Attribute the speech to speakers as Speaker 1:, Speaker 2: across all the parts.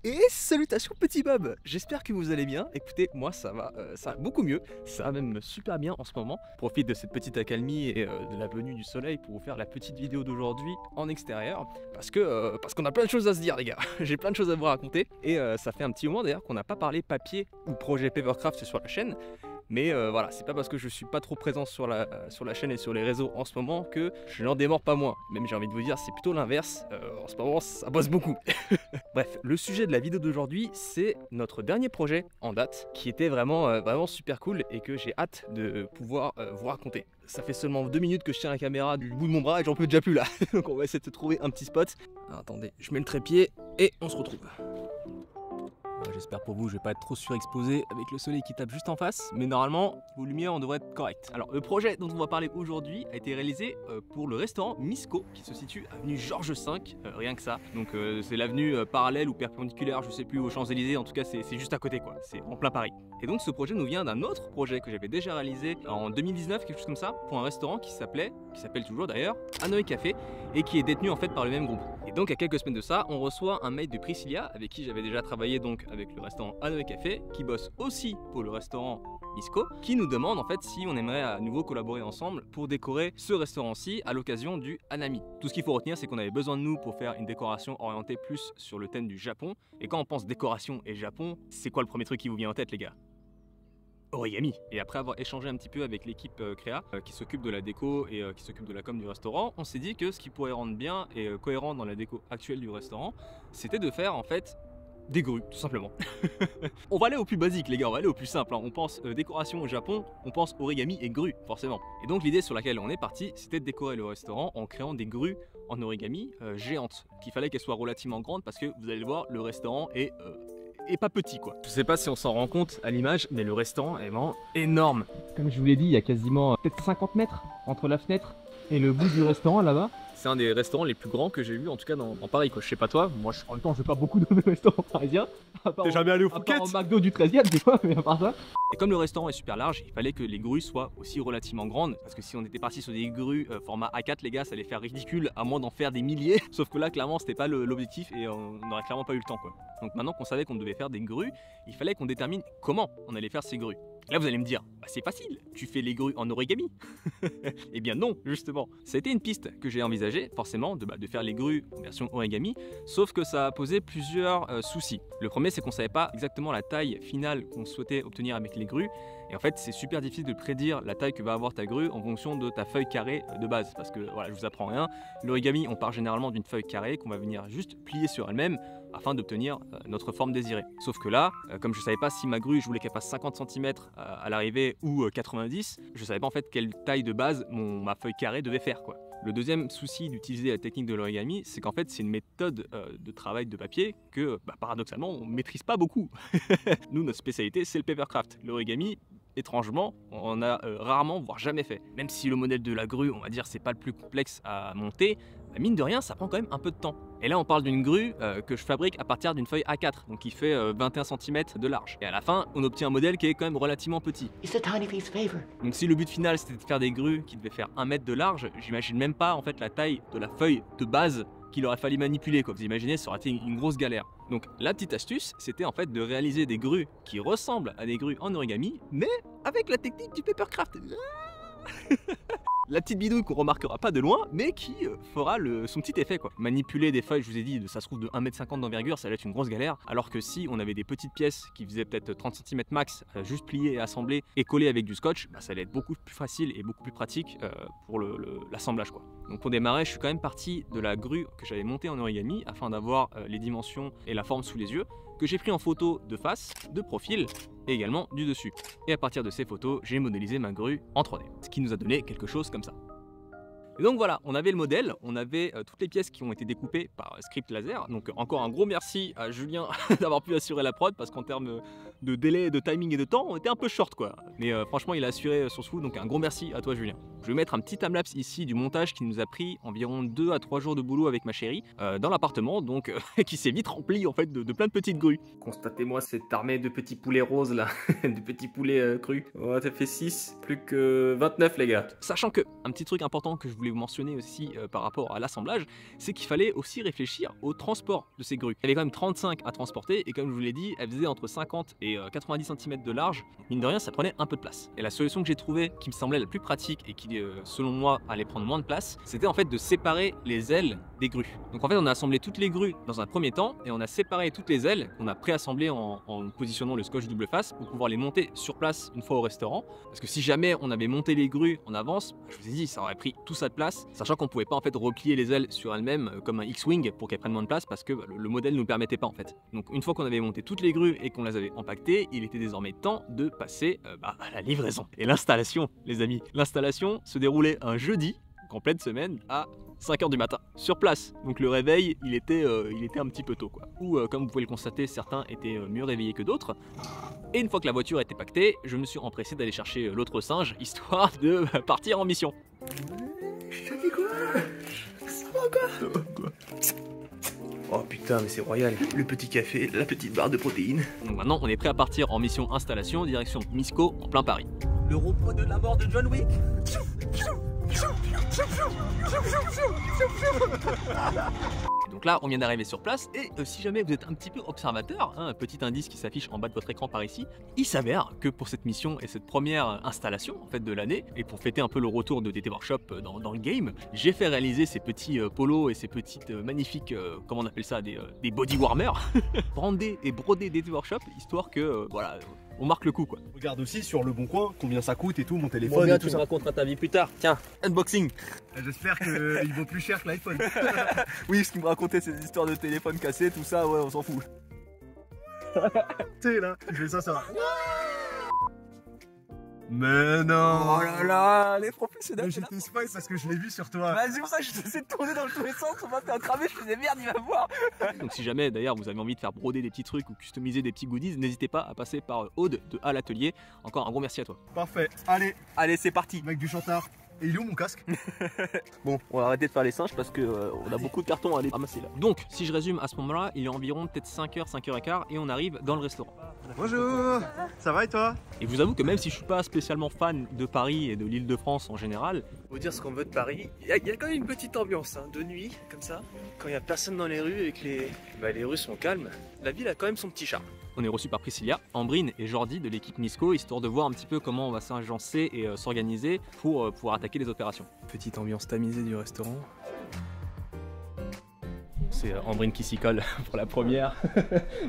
Speaker 1: Et salutations petit Bob, j'espère que vous allez bien. Écoutez, moi ça va beaucoup mieux, ça va même super bien en ce moment. Je profite de cette petite accalmie et de la venue du soleil pour vous faire la petite vidéo d'aujourd'hui en extérieur. Parce qu'on a plein de choses à se dire les gars, j'ai plein de choses à vous raconter. Et ça fait un petit moment d'ailleurs qu'on n'a pas parlé papier ou projet Papercraft sur la chaîne. Mais voilà, c'est pas parce que je suis pas trop présent sur la chaîne et sur les réseaux en ce moment que je n'en démords pas moins. Même j'ai envie de vous dire, c'est plutôt l'inverse. En ce moment, ça bosse beaucoup. Bref, le sujet de la vidéo d'aujourd'hui, c'est notre dernier projet en date, qui était vraiment super cool et que j'ai hâte de pouvoir vous raconter. Ça fait seulement 2 minutes que je tiens la caméra du bout de mon bras et j'en peux déjà plus là. Donc on va essayer de trouver un petit spot. Alors, attendez, je mets le trépied et on se retrouve. J'espère pour vous, je vais pas être trop surexposé avec le soleil qui tape juste en face, mais normalement, vos lumières, on devrait être correctes. Alors, le projet dont on va parler aujourd'hui a été réalisé pour le restaurant Misco, qui se situe avenue Georges V, rien que ça. Donc, c'est l'avenue parallèle ou perpendiculaire, je sais plus, aux Champs-Élysées, en tout cas, c'est juste à côté, quoi. C'est en plein Paris. Et donc, ce projet nous vient d'un autre projet que j'avais déjà réalisé en 2019, quelque chose comme ça, pour un restaurant qui s'appelle toujours d'ailleurs, Hanoï Café, et qui est détenu en fait par le même groupe. Et donc, à quelques semaines de ça, on reçoit un mail de Priscilla, avec qui j'avais déjà travaillé donc avec le restaurant Hanoï Café, qui bosse aussi pour le restaurant Misco, qui nous demande en fait si on aimerait à nouveau collaborer ensemble pour décorer ce restaurant-ci à l'occasion du Hanami. Tout ce qu'il faut retenir, c'est qu'on avait besoin de nous pour faire une décoration orientée plus sur le thème du Japon. Et quand on pense décoration et Japon, c'est quoi le premier truc qui vous vient en tête les gars? Origami. Et après avoir échangé un petit peu avec l'équipe créa qui s'occupe de la déco et qui s'occupe de la com du restaurant, on s'est dit que ce qui pourrait rendre bien et cohérent dans la déco actuelle du restaurant, c'était de faire en fait des grues, tout simplement. On va aller au plus basique les gars, on va aller au plus simple, hein. On pense décoration au Japon, on pense origami et grues, forcément. Et donc l'idée sur laquelle on est parti, c'était de décorer le restaurant en créant des grues en origami géantes, qu'il fallait qu'elles soient relativement grandes parce que vous allez le voir, le restaurant est pas petit quoi. Je sais pas si on s'en rend compte à l'image, mais le restaurant est vraiment énorme. Comme je vous l'ai dit, il y a quasiment peut-être 50 mètres entre la fenêtre et le bout du restaurant là-bas. C'est un des restaurants les plus grands que j'ai vu en tout cas dans Paris quoi. Je sais pas toi, moi en même temps je vais pas beaucoup dans les restaurants parisiens.
Speaker 2: T'es jamais allé au
Speaker 1: à
Speaker 2: Fouquet?
Speaker 1: part en McDo du 13e des fois, mais à part ça. Et comme le restaurant est super large, il fallait que les grues soient aussi relativement grandes. Parce que si on était parti sur des grues format A4 les gars, ça allait faire ridicule à moins d'en faire des milliers. Sauf que là clairement c'était pas l'objectif et on n'aurait clairement pas eu le temps quoi. Donc maintenant qu'on savait qu'on devait faire des grues, il fallait qu'on détermine comment on allait faire ces grues. Là vous allez me dire, bah, c'est facile, tu fais les grues en origami. Eh bien non, justement. Ça a été une piste que j'ai envisagée, forcément, de faire les grues en version origami, sauf que ça a posé plusieurs soucis. Le premier, c'est qu'on savait pas exactement la taille finale qu'on souhaitait obtenir avec les grues, et en fait, c'est super difficile de prédire la taille que va avoir ta grue en fonction de ta feuille carrée de base, parce que voilà, je vous apprends rien. L'origami, on part généralement d'une feuille carrée qu'on va venir juste plier sur elle-même afin d'obtenir notre forme désirée. Sauf que là, comme je savais pas si ma grue, je voulais qu'elle fasse 50 cm à l'arrivée ou 90, je savais pas en fait quelle taille de base ma feuille carrée devait faire quoi. Le deuxième souci d'utiliser la technique de l'origami, c'est qu'en fait c'est une méthode de travail de papier que paradoxalement on maîtrise pas beaucoup. Nous notre spécialité c'est le papercraft. L'origami, étrangement, on a rarement voire jamais fait. Même si le modèle de la grue, on va dire c'est pas le plus complexe à monter, mine de rien ça prend quand même un peu de temps. Et là on parle d'une grue que je fabrique à partir d'une feuille A4, donc qui fait 21 cm de large. Et à la fin on obtient un modèle qui est quand même relativement petit. Donc si le but final c'était de faire des grues qui devaient faire 1 mètre de large, j'imagine même pas en fait la taille de la feuille de base qu'il aurait fallu manipuler quoi. Vous imaginez, ça aurait été une grosse galère. Donc la petite astuce, c'était en fait de réaliser des grues qui ressemblent à des grues en origami, mais avec la technique du papercraft. La petite bidouille qu'on remarquera pas de loin, mais qui fera son petit effet quoi. Manipuler des feuilles, je vous ai dit, ça se trouve de 1,50 m d'envergure, ça allait être une grosse galère. Alors que si on avait des petites pièces qui faisaient peut-être 30 cm max, juste pliées et assemblées et collées avec du scotch, ça allait être beaucoup plus facile et beaucoup plus pratique pour l'assemblage quoi. Donc pour démarrer, je suis quand même parti de la grue que j'avais montée en origami afin d'avoir les dimensions et la forme sous les yeux, que j'ai pris en photo de face, de profil et également du dessus. Et à partir de ces photos, j'ai modélisé ma grue en 3D, ce qui nous a donné quelque chose comme ça. Et donc voilà, on avait le modèle, on avait toutes les pièces qui ont été découpées par script laser. Donc encore un gros merci à Julien d'avoir pu assurer la prod, parce qu'en termes de délai, de timing et de temps, on était un peu short quoi. Mais franchement il a assuré son sou, donc un gros merci à toi Julien. Je vais mettre un petit timelapse ici du montage qui nous a pris environ 2 à 3 jours de boulot avec ma chérie dans l'appartement, donc qui s'est vite rempli en fait de plein de petites grues. Constatez-moi cette armée de petits poulets roses là, de petits poulets crus. Oh, ça fait 6, plus que 29 les gars. Sachant que, un petit truc important que je voulais vous mentionner aussi par rapport à l'assemblage, c'est qu'il fallait aussi réfléchir au transport de ces grues. Il y avait quand même 35 à transporter et comme je vous l'ai dit, elles faisaient entre 50 et 90 cm de large. Mine de rien, ça prenait un peu de place. Et la solution que j'ai trouvée, qui me semblait la plus pratique et qui, selon moi, allait prendre moins de place, c'était en fait de séparer les ailes des grues. Donc en fait, on a assemblé toutes les grues dans un premier temps et on a séparé toutes les ailes qu'on a préassemblées en positionnant le scotch double face pour pouvoir les monter sur place une fois au restaurant. Parce que si jamais on avait monté les grues en avance, je vous ai dit, ça aurait pris tout ça de place, sachant qu'on pouvait pas en fait replier les ailes sur elles-mêmes comme un X-Wing pour qu'elles prennent moins de place parce que le modèle nous permettait pas en fait. Donc une fois qu'on avait monté toutes les grues et qu'on les avait empaquetées, il était désormais temps de passer à la livraison. Et l'installation, les amis. L'installation se déroulait un jeudi, en pleine semaine, à 5 h du matin, sur place. Donc le réveil, il était un petit peu tôt quoi. Ou comme vous pouvez le constater, certains étaient mieux réveillés que d'autres. Et une fois que la voiture était pactée, je me suis empressé d'aller chercher l'autre singe, histoire de partir en mission.
Speaker 2: Ça fait quoi? Ça va quoi? Oh putain, mais c'est royal. Le petit café, la petite barre de protéines.
Speaker 1: Donc maintenant, on est prêt à partir en mission installation, direction Misco, en plein Paris.
Speaker 2: Le repos de la mort de John Wick.
Speaker 1: Donc là, on vient d'arriver sur place et si jamais vous êtes un petit peu observateur, un petit indice qui s'affiche en bas de votre écran par ici, il s'avère que pour cette mission et cette première installation en fait de l'année, et pour fêter un peu le retour de DT Workshop dans le game, j'ai fait réaliser ces petits polos et ces petites magnifiques, comment on appelle ça, des body warmers, brandés et brodés DT Workshop, histoire que voilà, on marque le coup quoi.
Speaker 3: Regarde aussi sur le bon coin combien ça coûte et tout, mon téléphone.
Speaker 2: Bon, bien,
Speaker 3: et tout
Speaker 2: tu me raconteras ta vie plus tard. Tiens, unboxing.
Speaker 3: J'espère qu'il vaut plus cher que l'iPhone.
Speaker 2: Oui, ce qu'il me racontait, ces histoires de téléphone cassé, tout ça, ouais, on s'en fout.
Speaker 3: Tu sais là, je fais ça, ça va. Mais non.
Speaker 2: Oh là là, les professionnels.
Speaker 3: J'étais spoil parce que je l'ai vu sur toi.
Speaker 2: Vas-y, pour ça, je t'essaie de tourner dans tous les sens, on m'a fait cramer, je faisais merde, il va voir.
Speaker 1: Donc si jamais d'ailleurs vous avez envie de faire broder des petits trucs ou customiser des petits goodies, n'hésitez pas à passer par Aude de A l'Atelier. Encore un gros merci à toi.
Speaker 3: Parfait, allez,
Speaker 2: C'est parti.
Speaker 3: mec du chantard. Et il est où mon casque?
Speaker 2: Bon, on va arrêter de faire les singes parce que on a beaucoup de cartons à aller ramasser là.
Speaker 1: Donc si je résume à ce moment-là, il est environ peut-être 5h, 5h15 et on arrive dans le restaurant.
Speaker 3: Bonjour, ça va et toi?
Speaker 1: Et je vous avoue que même si je suis pas spécialement fan de Paris et de l'Île-de-France en général,
Speaker 2: Faut dire ce qu'on veut de Paris, il y a quand même une petite ambiance hein, de nuit, comme ça. Quand il y a personne dans les rues et que les rues sont calmes, la ville a quand même son petit charme.
Speaker 1: on est reçu par Priscilla, Ambrine et Jordi de l'équipe Misco, histoire de voir un petit peu comment on va s'agencer et s'organiser pour pouvoir attaquer les opérations.
Speaker 2: Petite ambiance tamisée du restaurant.
Speaker 1: C'est Ambrine qui s'y colle pour la première,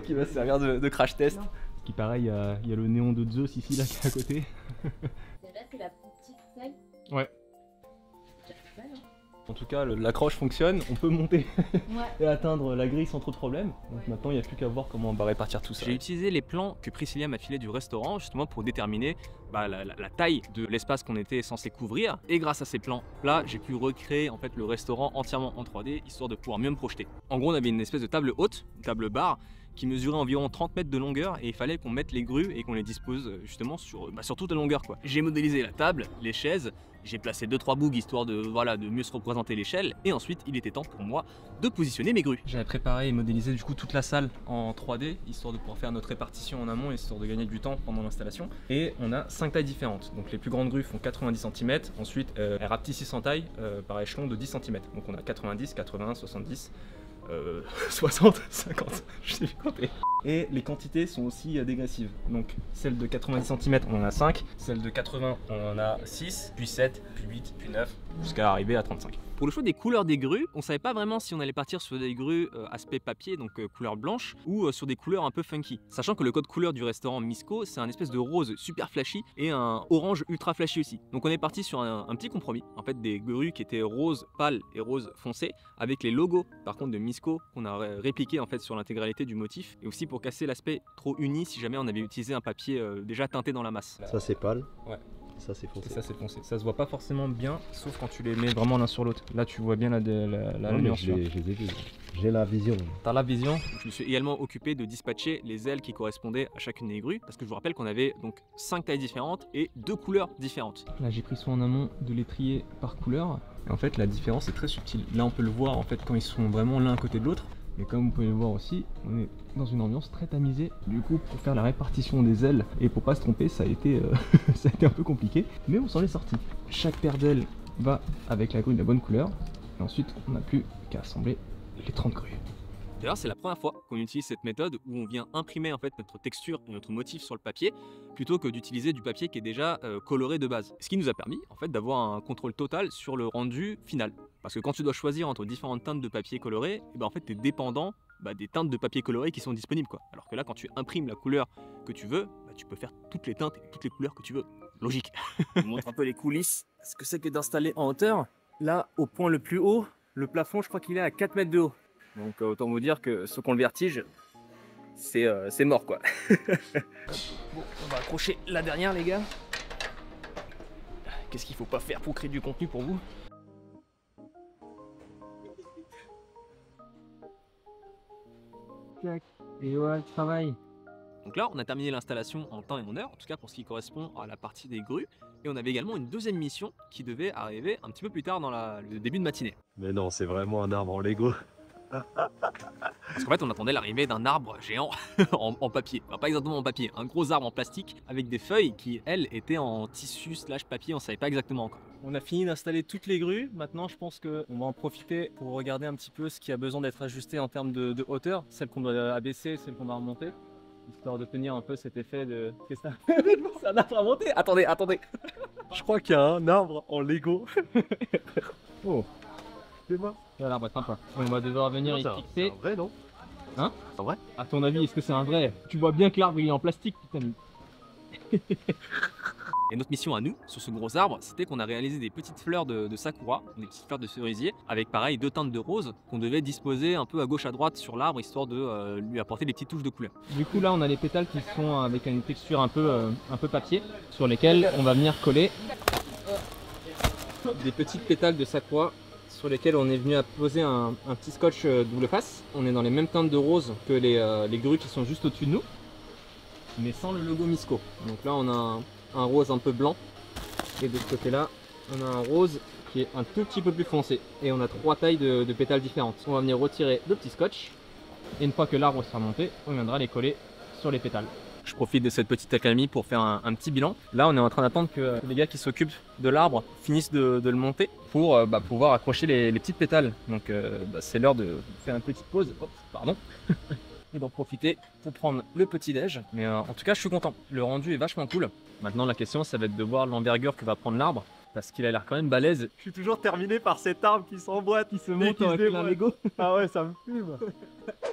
Speaker 1: qui va se servir de crash test. Qui pareil, il y a le néon de Zeus ici là qui est à côté.
Speaker 4: Celle-là, c'est la petite selle.
Speaker 1: Ouais. En tout cas, l'accroche fonctionne, on peut monter et atteindre la grille sans trop de problème. Donc maintenant, il n'y a plus qu'à voir comment on va répartir tout ça. J'ai utilisé les plans que Priscilla m'a filés du restaurant justement pour déterminer la taille de l'espace qu'on était censé couvrir. Et grâce à ces plans-là, j'ai pu recréer en fait le restaurant entièrement en 3D, histoire de pouvoir mieux me projeter. En gros, on avait une espèce de table haute, une table bar, qui mesurait environ 30 mètres de longueur et il fallait qu'on mette les grues et qu'on les dispose justement sur toute la longueur quoi. J'ai modélisé la table, les chaises, j'ai placé 2-3 bougs histoire de mieux se représenter l'échelle et ensuite il était temps pour moi de positionner mes grues. J'avais préparé et modélisé du coup toute la salle en 3D histoire de pouvoir faire notre répartition en amont histoire de gagner du temps pendant l'installation. Et on a 5 tailles différentes, donc les plus grandes grues font 90 cm, ensuite elles rapetissent en taille par échelon de 10 cm. Donc on a 90, 80, 70. 60, 50, je sais plus compter. Et les quantités sont aussi dégressives. Donc celle de 90 cm on en a 5, celle de 80 on en a 6, puis 7, puis 8, puis 9, jusqu'à arriver à 35. Pour le choix des couleurs des grues, on savait pas vraiment si on allait partir sur des grues aspect papier, donc couleur blanche, ou sur des couleurs un peu funky. Sachant que le code couleur du restaurant Misco, c'est un espèce de rose super flashy et un orange ultra flashy aussi. Donc on est parti sur un petit compromis, en fait des grues qui étaient rose pâle et rose foncé, avec les logos par contre de Misco qu'on a répliqué en fait sur l'intégralité du motif, et aussi pour casser l'aspect trop uni si jamais on avait utilisé un papier déjà teinté dans la masse.
Speaker 5: Ça c'est pâle.
Speaker 1: Ouais.
Speaker 5: Ça c'est foncé.
Speaker 1: Et ça c'est foncé. Ça se voit pas forcément bien, sauf quand tu les mets vraiment l'un sur l'autre. Là tu vois bien la nuance.
Speaker 5: Je les ai vus. J'ai la vision.
Speaker 1: T'as la vision. Je me suis également occupé de dispatcher les ailes qui correspondaient à chacune des grues, parce que je vous rappelle qu'on avait donc 5 tailles différentes et 2 couleurs différentes. Là j'ai pris soin en amont de les trier par couleur. Et en fait la différence est très subtile. Là on peut le voir en fait quand ils sont vraiment l'un à côté de l'autre. Mais comme vous pouvez le voir aussi, on est dans une ambiance très tamisée. Du coup, pour faire la répartition des ailes et pour pas se tromper, ça a été, ça a été un peu compliqué. Mais on s'en est sorti. Chaque paire d'ailes va avec la grue de la bonne couleur. Et ensuite, on n'a plus qu'à assembler les 30 grues. D'ailleurs, c'est la première fois qu'on utilise cette méthode où on vient imprimer en fait notre texture et notre motif sur le papier plutôt que d'utiliser du papier qui est déjà coloré de base. Ce qui nous a permis en fait d'avoir un contrôle total sur le rendu final. Parce que quand tu dois choisir entre différentes teintes de papier coloré, et ben en fait tu es dépendant des teintes de papier coloré qui sont disponibles quoi. Alors que là, quand tu imprimes la couleur que tu veux, tu peux faire toutes les teintes et toutes les couleurs que tu veux. Logique. Je vous montre un peu les coulisses. Ce que c'est que d'installer en hauteur. Là, au point le plus haut, le plafond, je crois qu'il est à 4 mètres de haut. Donc autant vous dire que ceux qui ont le vertige, c'est mort quoi. Bon, on va accrocher la dernière les gars. Qu'est-ce qu'il faut pas faire pour créer du contenu pour vous? Et ouais, le travail. Donc là, on a terminé l'installation en temps et en heure, en tout cas pour ce qui correspond à la partie des grues. Et on avait également une deuxième mission qui devait arriver un petit peu plus tard dans le début de matinée.
Speaker 5: Mais non, c'est vraiment un arbre en Lego.
Speaker 1: Parce qu'en fait, on attendait l'arrivée d'un arbre géant en papier. Enfin, pas exactement en papier, un gros arbre en plastique avec des feuilles qui, elles, étaient en tissu / papier, on savait pas exactement encore. On a fini d'installer toutes les grues. Maintenant, je pense qu'on va en profiter pour regarder un petit peu ce qui a besoin d'être ajusté en termes de hauteur, celle qu'on doit abaisser, celle qu'on doit remonter, histoire d'obtenir un peu cet effet de... Qu'est-ce que c'est un arbre à monter? Attendez.
Speaker 3: Je crois qu'il y a un arbre en Lego.
Speaker 1: Oh.
Speaker 3: C'est moi.
Speaker 1: L'arbre est sympa. On va devoir venir y fixer.
Speaker 5: C'est un vrai, non?
Speaker 1: Hein?
Speaker 5: C'est un vrai?
Speaker 1: À ton avis, est-ce que c'est un vrai? Tu vois bien que l'arbre il est en plastique, putain. Et notre mission à nous, sur ce gros arbre, c'était qu'on a réalisé des petites fleurs de sakura, des petites fleurs de cerisier, avec pareil 2 teintes de rose qu'on devait disposer un peu à gauche à droite sur l'arbre, histoire de lui apporter des petites touches de couleur. Du coup là on a les pétales qui sont avec une texture un peu papier, sur lesquels on va venir coller des petites pétales de sakura, sur lesquels on est venu apposer un petit scotch double face. On est dans les mêmes teintes de rose que les grues qui sont juste au-dessus de nous, mais sans le logo Misco. Donc là on a un rose un peu blanc, et de ce côté là on a un rose qui est un tout petit peu plus foncé, et on a 3 tailles de pétales différentes. On va venir retirer le petit scotch, et une fois que l'arbre sera monté, on viendra les coller sur les pétales. Je profite de cette petite accalmie pour faire un petit bilan. Là on est en train d'attendre que les gars qui s'occupent de l'arbre finissent de le monter pour pouvoir accrocher les petites pétales. Donc c'est l'heure de faire une petite pause. Hop, pardon. Et d'en profiter pour prendre le petit déj. Mais en tout cas je suis content, le rendu est vachement cool. Maintenant la question ça va être de voir l'envergure que va prendre l'arbre, parce qu'il a l'air quand même balèze.
Speaker 3: Je suis toujours terminé par cet arbre qui s'emboîte, qui se monte avec plein Lego. Ah ouais, ça me fume.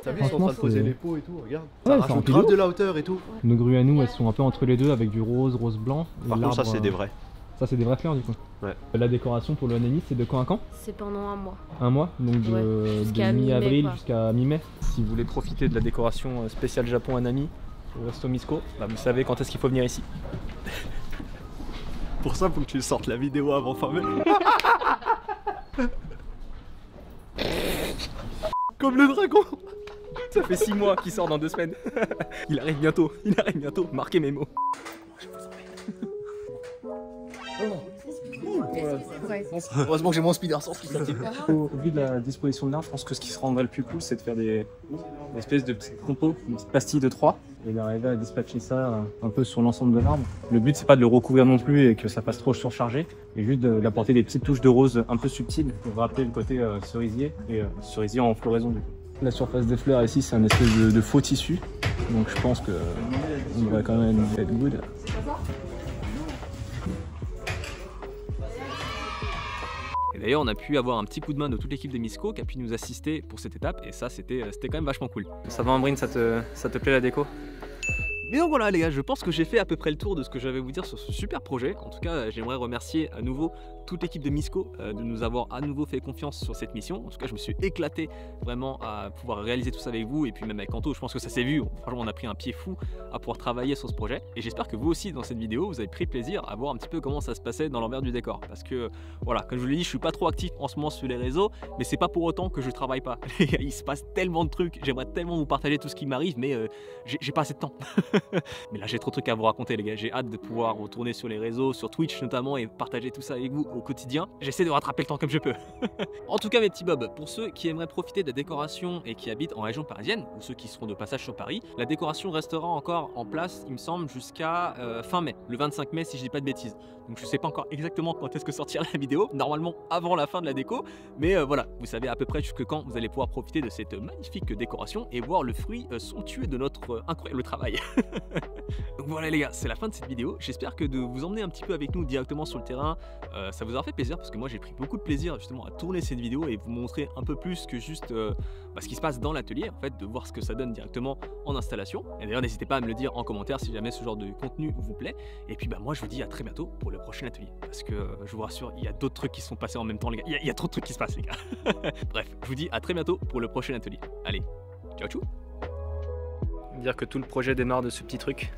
Speaker 5: T'as vu, ils sont en train de poser les pots et tout, regarde.
Speaker 1: Ouais,
Speaker 5: ça rajoute grave de la hauteur et tout.
Speaker 1: Nos grues à nous, elles sont un peu entre les deux avec du rose blanc.
Speaker 5: Par contre, ça c'est des vrais.
Speaker 1: Ça c'est des vraies fleurs du coup.
Speaker 5: Ouais.
Speaker 1: La décoration pour le Hanami, c'est de quand à quand?
Speaker 4: C'est pendant un mois.
Speaker 1: Un mois, donc de mi-avril jusqu'à mi-mai. Si vous voulez profiter de la décoration spéciale Japon Hanami au Resto Misco, vous savez quand est-ce qu'il faut venir ici.
Speaker 3: Pour ça, faut que tu sortes la vidéo avant fin mai. Comme le dragon.
Speaker 1: Ça fait 6 mois qu'il sort dans 2 semaines. Il arrive bientôt, marquez mes mots.
Speaker 3: Heureusement que j'ai mon speeder sens qui
Speaker 1: Au vu de la disposition de l'arbre, je pense que ce qui se rendrait le plus cool, c'est de faire des espèces de petits compos, une petite pastille de 3, et d'arriver à dispatcher ça un peu sur l'ensemble de l'arbre. Le but, c'est pas de le recouvrir non plus et que ça fasse trop surchargé, et juste d'apporter des petites touches de rose un peu subtiles pour rappeler le côté cerisier, et cerisier en floraison du coup. La surface des fleurs ici, c'est un espèce de faux tissu, donc je pense que on devrait quand même être good. D'ailleurs, on a pu avoir un petit coup de main de toute l'équipe de Misco qui a pu nous assister pour cette étape, et ça c'était quand même vachement cool. Ça va Ambrine, ça te plaît la déco? Mais donc voilà les gars, je pense que j'ai fait à peu près le tour de ce que j'avais à vous dire sur ce super projet. En tout cas, j'aimerais remercier à nouveau toute l'équipe de Misco de nous avoir à nouveau fait confiance sur cette mission. En tout cas, je me suis éclaté vraiment à pouvoir réaliser tout ça avec vous, et puis même avec Anto, je pense que ça s'est vu. Franchement, on a pris un pied fou à pouvoir travailler sur ce projet, et j'espère que vous aussi dans cette vidéo, vous avez pris plaisir à voir un petit peu comment ça se passait dans l'envers du décor. Parce que voilà, comme je vous l'ai dit, je suis pas trop actif en ce moment sur les réseaux, mais c'est pas pour autant que je travaille pas. Il se passe tellement de trucs, j'aimerais tellement vous partager tout ce qui m'arrive, mais j'ai pas assez de temps. Mais là j'ai trop de trucs à vous raconter les gars, j'ai hâte de pouvoir retourner sur les réseaux, sur Twitch notamment, et partager tout ça avec vous au quotidien. J'essaie de rattraper le temps comme je peux. En tout cas mes petits bobs, pour ceux qui aimeraient profiter de la décoration et qui habitent en région parisienne, ou ceux qui seront de passage sur Paris, la décoration restera encore en place, il me semble, jusqu'à fin mai, le 25 mai si je dis pas de bêtises. Donc je sais pas encore exactement quand est-ce que sortira la vidéo, normalement avant la fin de la déco, mais voilà, vous savez à peu près jusque quand vous allez pouvoir profiter de cette magnifique décoration et voir le fruit somptueux de notre incroyable travail. Donc voilà les gars, c'est la fin de cette vidéo, j'espère que de vous emmener un petit peu avec nous directement sur le terrain, ça vous aura fait plaisir parce que moi j'ai pris beaucoup de plaisir justement à tourner cette vidéo et vous montrer un peu plus que juste ce qui se passe dans l'atelier, en fait, de voir ce que ça donne directement en installation. Et d'ailleurs n'hésitez pas à me le dire en commentaire si jamais ce genre de contenu vous plaît. Et puis moi je vous dis à très bientôt pour le prochain atelier, parce que je vous rassure, il y a d'autres trucs qui sont passés en même temps les gars, il y a trop de trucs qui se passent les gars. Bref, je vous dis à très bientôt pour le prochain atelier. Allez, ciao ciao. Dire que tout le projet démarre de ce petit truc.